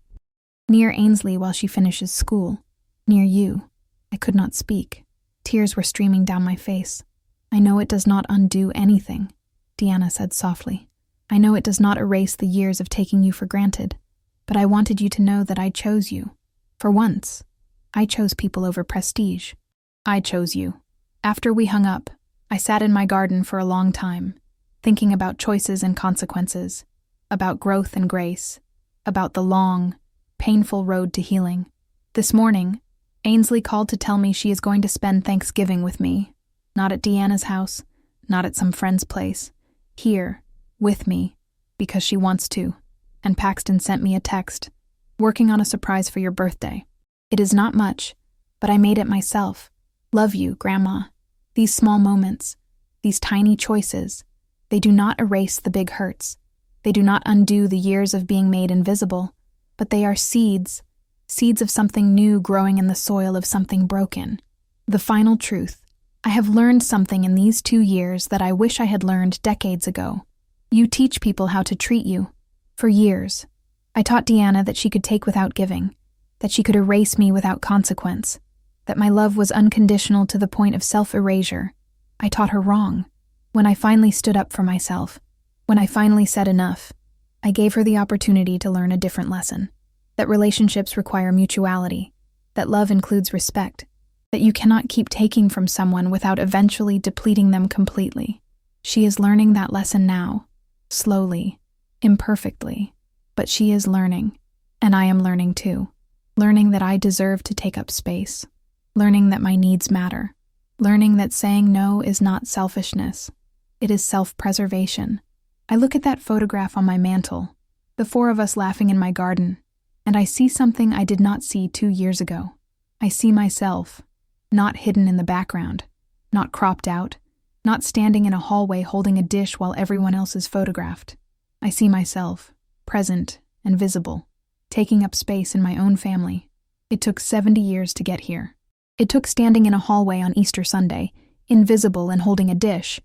Near Ainsley while she finishes school. Near you." I could not speak. Tears were streaming down my face. "I know it does not undo anything," Deanna said softly. "I know it does not erase the years of taking you for granted. But I wanted you to know that I chose you. For once, I chose people over prestige. I chose you." After we hung up, I sat in my garden for a long time, thinking about choices and consequences, about growth and grace, about the long, painful road to healing. This morning, Ainsley called to tell me she is going to spend Thanksgiving with me, not at Deanna's house, not at some friend's place, here, with me, because she wants to. And Paxton sent me a text, "Working on a surprise for your birthday. It is not much, but I made it myself. Love you, Grandma." These small moments, these tiny choices, they do not erase the big hurts. They do not undo the years of being made invisible, but they are seeds of something new growing in the soil of something broken. The final truth. I have learned something in these 2 years that I wish I had learned decades ago. You teach people how to treat you. For years, I taught Deanna that she could take without giving, that she could erase me without consequence, that my love was unconditional to the point of self-erasure. I taught her wrong. When I finally stood up for myself, when I finally said enough, I gave her the opportunity to learn a different lesson. That relationships require mutuality, that love includes respect, that you cannot keep taking from someone without eventually depleting them completely. She is learning that lesson now, slowly, imperfectly, but she is learning, and I am learning too. Learning that I deserve to take up space, learning that my needs matter, learning that saying no is not selfishness, it is self-preservation. I look at that photograph on my mantle, the four of us laughing in my garden, and I see something I did not see 2 years ago. I see myself, not hidden in the background, not cropped out, not standing in a hallway holding a dish while everyone else is photographed. I see myself, present and visible, taking up space in my own family. It took 70 years to get here. It took standing in a hallway on Easter Sunday, invisible and holding a dish,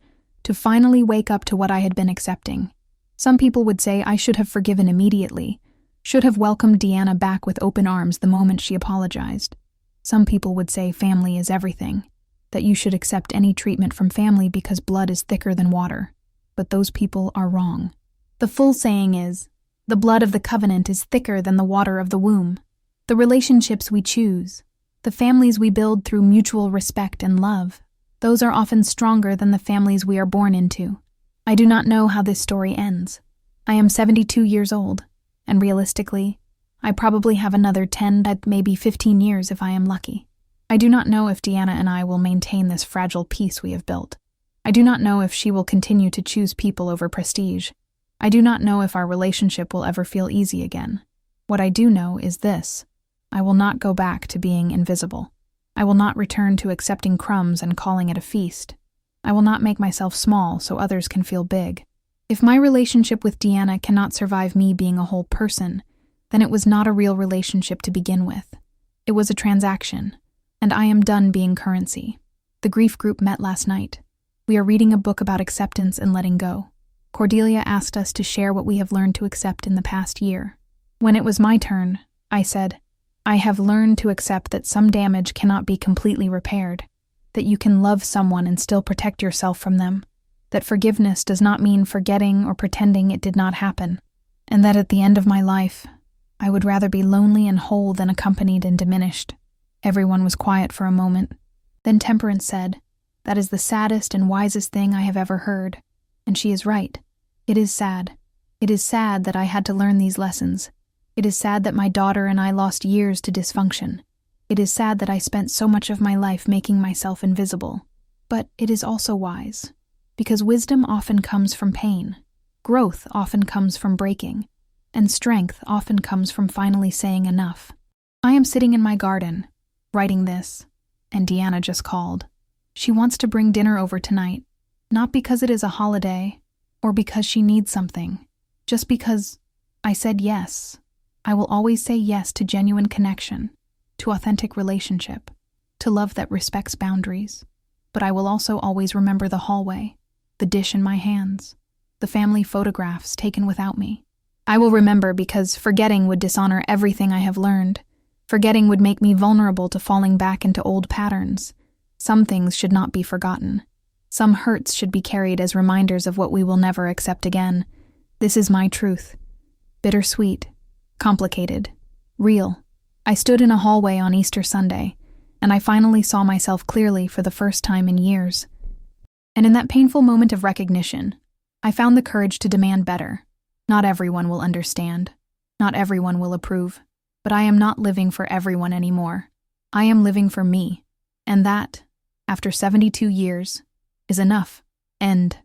to finally wake up to what I had been accepting. Some people would say I should have forgiven immediately, should have welcomed Deanna back with open arms the moment she apologized. Some people would say family is everything, that you should accept any treatment from family because blood is thicker than water. But those people are wrong. The full saying is, the blood of the covenant is thicker than the water of the womb. The relationships we choose, the families we build through mutual respect and love, those are often stronger than the families we are born into. I do not know how this story ends. I am 72 years old, and realistically, I probably have another 10 to maybe 15 years if I am lucky. I do not know if Deanna and I will maintain this fragile peace we have built. I do not know if she will continue to choose people over prestige. I do not know if our relationship will ever feel easy again. What I do know is this: I will not go back to being invisible. I will not return to accepting crumbs and calling it a feast. I will not make myself small so others can feel big. If my relationship with Deanna cannot survive me being a whole person, then it was not a real relationship to begin with. It was a transaction, and I am done being currency. The grief group met last night. We are reading a book about acceptance and letting go. Cordelia asked us to share what we have learned to accept in the past year. When it was my turn, I said, I have learned to accept that some damage cannot be completely repaired, that you can love someone and still protect yourself from them, that forgiveness does not mean forgetting or pretending it did not happen, and that at the end of my life, I would rather be lonely and whole than accompanied and diminished. Everyone was quiet for a moment. Then Temperance said, That is the saddest and wisest thing I have ever heard. And she is right. It is sad. It is sad that I had to learn these lessons. It is sad that my daughter and I lost years to dysfunction. It is sad that I spent so much of my life making myself invisible. But it is also wise, because wisdom often comes from pain. Growth often comes from breaking, and strength often comes from finally saying enough. I am sitting in my garden, writing this, and Deanna just called. She wants to bring dinner over tonight, not because it is a holiday, or because she needs something, just because I said yes. I will always say yes to genuine connection, to authentic relationship, to love that respects boundaries. But I will also always remember the hallway, the dish in my hands, the family photographs taken without me. I will remember because forgetting would dishonor everything I have learned. Forgetting would make me vulnerable to falling back into old patterns. Some things should not be forgotten. Some hurts should be carried as reminders of what we will never accept again. This is my truth. Bittersweet, complicated, real. I stood in a hallway on Easter Sunday, and I finally saw myself clearly for the first time in years. And in that painful moment of recognition, I found the courage to demand better. Not everyone will understand. Not everyone will approve. But I am not living for everyone anymore. I am living for me. And that, after 72 years, is enough. End.